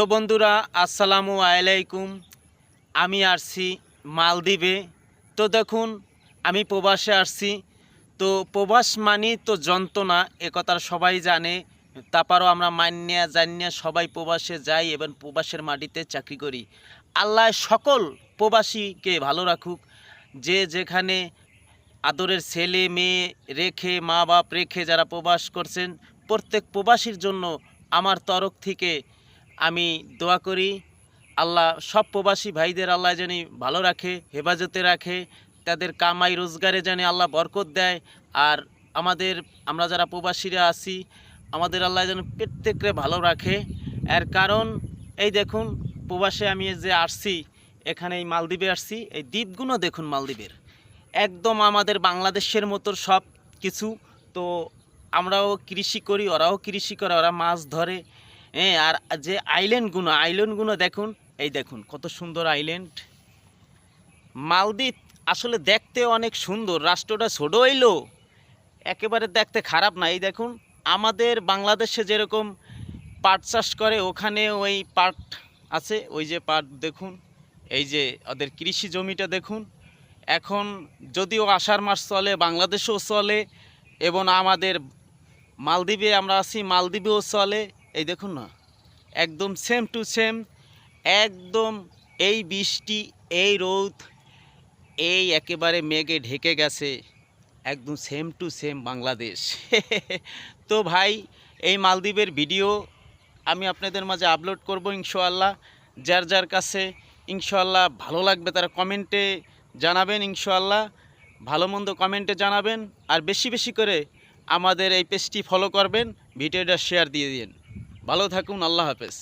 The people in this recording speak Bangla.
তো বন্ধুরা আসসালামু আলাইকুম। আমি আসছি মালদ্বীপে। তো দেখুন, আমি প্রবাসে আসছি। তো প্রবাস মানে তো যন্ত্রণা, একথার সবাই জানে। তারপরও আমরা মান্যা জানিয়া সবাই প্রবাসে যাই এবং প্রবাসের মাটিতে চাকরি করি। আল্লাহ সকল প্রবাসীকে ভালো রাখুক। যে যেখানে আদরের ছেলে মেয়ে রেখে, মা বাপ রেখে যারা প্রবাস করছেন, প্রত্যেক প্রবাসীর জন্য আমার তরফ থেকে আমি দোয়া করি। আল্লাহ সব প্রবাসী ভাইদের আল্লাহ যেন ভালো রাখে, হেফাজতে রাখে, তাদের কামাই রোজগারে যেন আল্লাহ বরকত দেয়। আর আমরা যারা প্রবাসীরা আছি, আমাদের আল্লাহ যেন প্রত্যেককে ভালো রাখে। এর কারণ এই দেখুন, প্রবাসে আমি যে আসছি, এখানে এই মালদ্বীপে আসছি, এই দ্বীপগুলো দেখুন মালদ্বীপের একদম আমাদের বাংলাদেশের মতো সব কিছু। তো আমরাও কৃষি করি, ওরাও কৃষি করে, ওরা মাছ ধরে। হ্যাঁ, আর যে আইল্যান্ডগুলো দেখুন, এই দেখুন কত সুন্দর আইল্যান্ড। মালদ্বীপ আসলে দেখতে অনেক সুন্দর, রাষ্ট্রটা ছোট হইলেও একেবারে দেখতে খারাপ না। এই দেখুন, আমাদের বাংলাদেশে যেরকম পাট চাষ করে, ওখানে ওই পাট আছে, ওই যে পাট দেখুন, এই যে ওদের কৃষি জমিটা দেখুন। এখন যদিও আষাঢ় মাস চলে, বাংলাদেশেও চলে, এবং আমাদের মালদ্বীপে আমরা আছি, মালদ্বীপেও চলে। এই দেখুন না, একদম সেম টু সেম, একদম এই বৃষ্টি, এই রোদ, এই একেবারে মেঘে ঢেকে গেছে, একদম সেম টু সেম বাংলাদেশ। তো ভাই, এই মালদ্বীপের ভিডিও আমি আপনাদের মাঝে আপলোড করব ইনশাআল্লাহ। যার যার কাছে ইনশাআল্লাহ ভালো লাগবে তারা কমেন্টে জানাবেন। ইনশাআল্লাহ ভালো মন্দ কমেন্টে জানাবেন। আর বেশি বেশি করে আমাদের এই পেজটি ফলো করবেন, ভিডিওটা শেয়ার দিয়ে দিন। ভালো থাকুন, আল্লাহ হাফেজ।